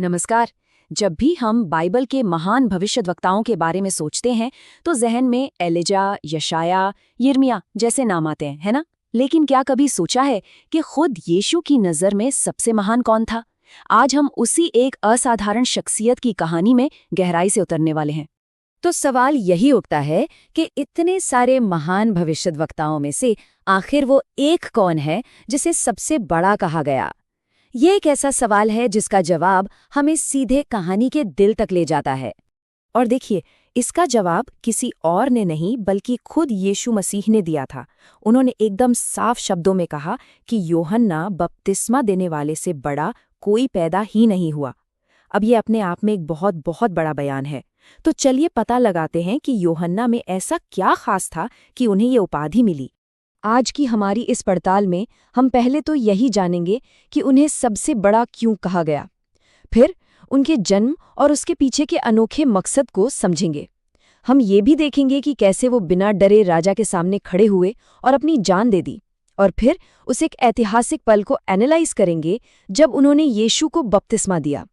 नमस्कार। जब भी हम बाइबल के महान भविष्यद्वक्ताओं के बारे में सोचते हैं तो जहन में एलिजा, यशाया, यिर्मयाह जैसे नाम आते हैं, है ना? लेकिन क्या कभी सोचा है कि खुद यीशु की नज़र में सबसे महान कौन था? आज हम उसी एक असाधारण शख्सियत की कहानी में गहराई से उतरने वाले हैं। तो सवाल यही उठता है कि इतने सारे महान भविष्यद्वक्ताओं में से आखिर वो एक कौन है जिसे सबसे बड़ा कहा गया। ये एक ऐसा सवाल है जिसका जवाब हमें सीधे कहानी के दिल तक ले जाता है। और देखिए, इसका जवाब किसी और ने नहीं बल्कि खुद यीशु मसीह ने दिया था। उन्होंने एकदम साफ शब्दों में कहा कि यूहन्ना बपतिस्मा देने वाले से बड़ा कोई पैदा ही नहीं हुआ। अब ये अपने आप में एक बहुत बहुत बड़ा बयान है। तो चलिए पता लगाते हैं कि यूहन्ना में ऐसा क्या खास था कि उन्हें ये उपाधि मिली। आज की हमारी इस पड़ताल में हम पहले तो यही जानेंगे कि उन्हें सबसे बड़ा क्यों कहा गया। फिर उनके जन्म और उसके पीछे के अनोखे मकसद को समझेंगे। हम ये भी देखेंगे कि कैसे वो बिना डरे राजा के सामने खड़े हुए और अपनी जान दे दी। और फिर उस एक ऐतिहासिक पल को एनालाइज करेंगे जब उन्होंने यीशु को बपतिस्मा दिया।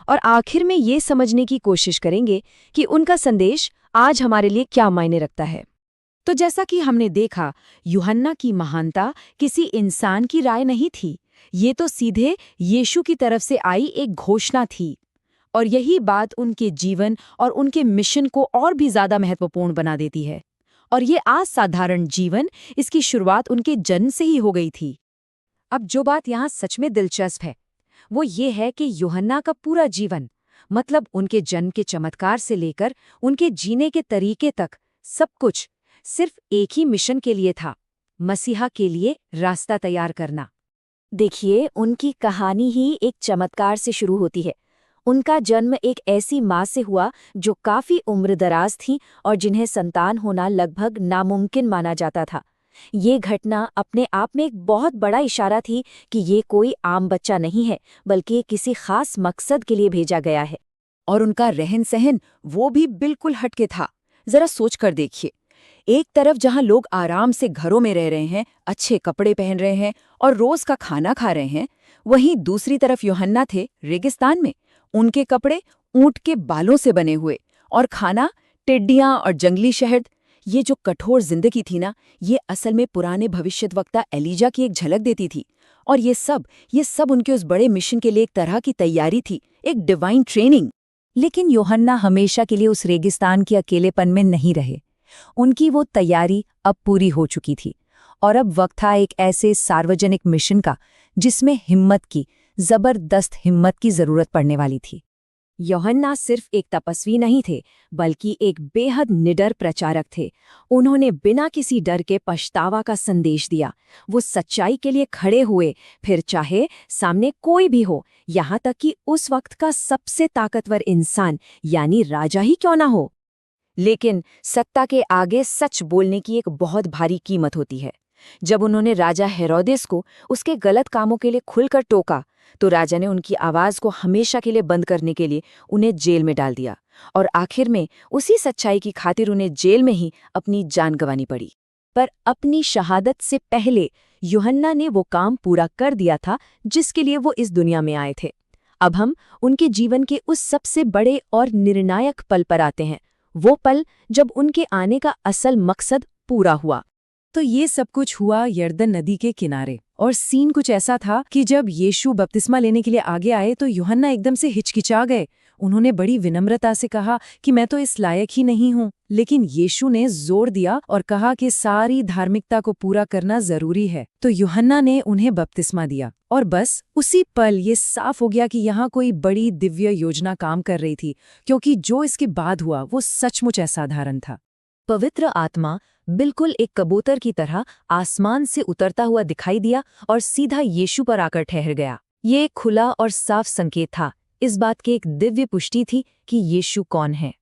और आखिर में ये समझने की कोशिश करेंगे कि उनका संदेश आज हमारे लिए क्या मायने रखता है। तो जैसा कि हमने देखा, यूहन्ना की महानता किसी इंसान की राय नहीं थी। ये तो सीधे यीशु की तरफ से आई एक घोषणा थी। और यही बात उनके जीवन और उनके मिशन को और भी ज्यादा महत्वपूर्ण बना देती है। और ये असाधारण जीवन, इसकी शुरुआत उनके जन्म से ही हो गई थी। अब जो बात यहाँ सच में दिलचस्प है वो ये है कि यूहन्ना का पूरा जीवन, मतलब उनके जन्म के चमत्कार से लेकर उनके जीने के तरीके तक, सब कुछ सिर्फ एक ही मिशन के लिए था, मसीहा के लिए रास्ता तैयार करना। देखिए, उनकी कहानी ही एक चमत्कार से शुरू होती है। उनका जन्म एक ऐसी माँ से हुआ जो काफी उम्रदराज थी और जिन्हें संतान होना लगभग नामुमकिन माना जाता था। ये घटना अपने आप में एक बहुत बड़ा इशारा थी कि ये कोई आम बच्चा नहीं है, बल्कि किसी खास मकसद के लिए भेजा गया है। और उनका रहन सहन वो भी बिल्कुल हटके था। जरा सोच कर देखिए, एक तरफ जहां लोग आराम से घरों में रह रहे हैं, अच्छे कपड़े पहन रहे हैं और रोज का खाना खा रहे हैं, वहीं दूसरी तरफ यूहन्ना थे रेगिस्तान में। उनके कपड़े ऊंट के बालों से बने हुए और खाना टिड्डियां और जंगली शहद। ये जो कठोर जिंदगी थी ना, ये असल में पुराने भविष्यद्वक्ता एलिजा की एक झलक देती थी। और ये सब उनके उस बड़े मिशन के लिए एक तरह की तैयारी थी, एक डिवाइन ट्रेनिंग। लेकिन यूहन्ना हमेशा के लिए उस रेगिस्तान के अकेलेपन में नहीं रहे। उनकी वो तैयारी अब पूरी हो चुकी थी और अब वक्त था एक ऐसे सार्वजनिक मिशन का जिसमें जबरदस्त हिम्मत की जरूरत पड़ने वाली थी। यूहन्ना सिर्फ एक तपस्वी नहीं थे, बल्कि एक बेहद निडर प्रचारक थे। उन्होंने बिना किसी डर के पछतावा का संदेश दिया। वो सच्चाई के लिए खड़े हुए, फिर चाहे सामने कोई भी हो, यहाँ तक कि उस वक्त का सबसे ताकतवर इंसान यानी राजा ही क्यों ना हो। लेकिन सत्ता के आगे सच बोलने की एक बहुत भारी कीमत होती है। जब उन्होंने राजा हेरोदेस को उसके गलत कामों के लिए खुलकर टोका, तो राजा ने उनकी आवाज को हमेशा के लिए बंद करने के लिए उन्हें जेल में डाल दिया। और आखिर में उसी सच्चाई की खातिर उन्हें जेल में ही अपनी जान गंवानी पड़ी। पर अपनी शहादत से पहले यूहन्ना ने वो काम पूरा कर दिया था जिसके लिए वो इस दुनिया में आए थे। अब हम उनके जीवन के उस सबसे बड़े और निर्णायक पल पर आते हैं, वो पल जब उनके आने का असल मकसद पूरा हुआ। तो ये सब कुछ हुआ यर्दन नदी के किनारे। और सीन कुछ ऐसा था कि जब यीशु बपतिस्मा लेने के लिए आगे आए तो यूहन्ना एकदम से हिचकिचा गए। उन्होंने बड़ी विनम्रता से कहा कि मैं तो इस लायक ही नहीं हूँ। लेकिन यीशु ने जोर दिया और कहा कि सारी धार्मिकता को पूरा करना जरूरी है। तो यूहन्ना ने उन्हें बपतिस्मा दिया और बस उसी पल ये साफ हो गया कि यहाँ कोई बड़ी दिव्य योजना काम कर रही थी, क्योंकि जो इसके बाद हुआ वो सचमुच असाधारण था। पवित्र आत्मा बिल्कुल एक कबूतर की तरह आसमान से उतरता हुआ दिखाई दिया और सीधा यीशु पर आकर ठहर गया। ये एक खुला और साफ संकेत था, इस बात की एक दिव्य पुष्टि थी कि यीशु कौन है।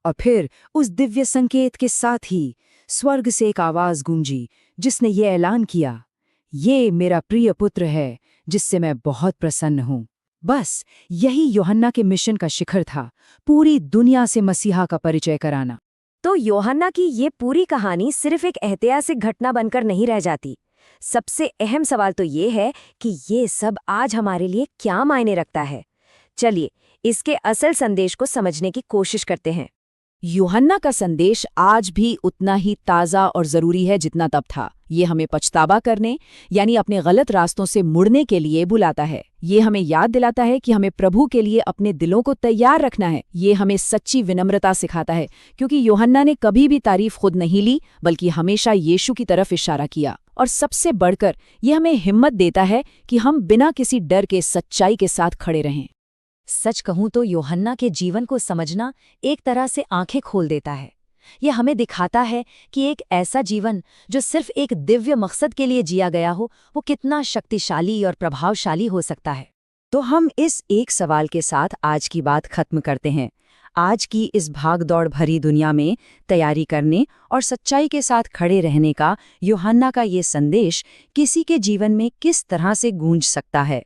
और फिर उस दिव्य संकेत के साथ ही स्वर्ग से एक आवाज गूंजी जिसने ये ऐलान किया, ये मेरा प्रिय पुत्र है जिससे मैं बहुत प्रसन्न हूँ। बस यही यूहन्ना के मिशन का शिखर था, पूरी दुनिया से मसीहा का परिचय कराना। तो यूहन्ना की ये पूरी कहानी सिर्फ एक ऐतिहासिक घटना बनकर नहीं रह जाती। सबसे अहम सवाल तो ये है कि ये सब आज हमारे लिए क्या मायने रखता है। चलिए इसके असल संदेश को समझने की कोशिश करते हैं। यूहन्ना का संदेश आज भी उतना ही ताज़ा और ज़रूरी है जितना तब था। ये हमें पछतावा करने यानी अपने गलत रास्तों से मुड़ने के लिए बुलाता है। ये हमें याद दिलाता है कि हमें प्रभु के लिए अपने दिलों को तैयार रखना है। ये हमें सच्ची विनम्रता सिखाता है, क्योंकि यूहन्ना ने कभी भी तारीफ खुद नहीं ली, बल्कि हमेशा यीशु की तरफ इशारा किया। और सबसे बढ़कर ये हमें हिम्मत देता है कि हम बिना किसी डर के सच्चाई के साथ खड़े रहें। सच कहूं तो यूहन्ना के जीवन को समझना एक तरह से आंखें खोल देता है। यह हमें दिखाता है कि एक ऐसा जीवन जो सिर्फ एक दिव्य मकसद के लिए जिया गया हो, वो कितना शक्तिशाली और प्रभावशाली हो सकता है। तो हम इस एक सवाल के साथ आज की बात खत्म करते हैं। आज की इस भागदौड़ भरी दुनिया में तैयारी करने और सच्चाई के साथ खड़े रहने का यूहन्ना का ये संदेश किसी के जीवन में किस तरह से गूंज सकता है।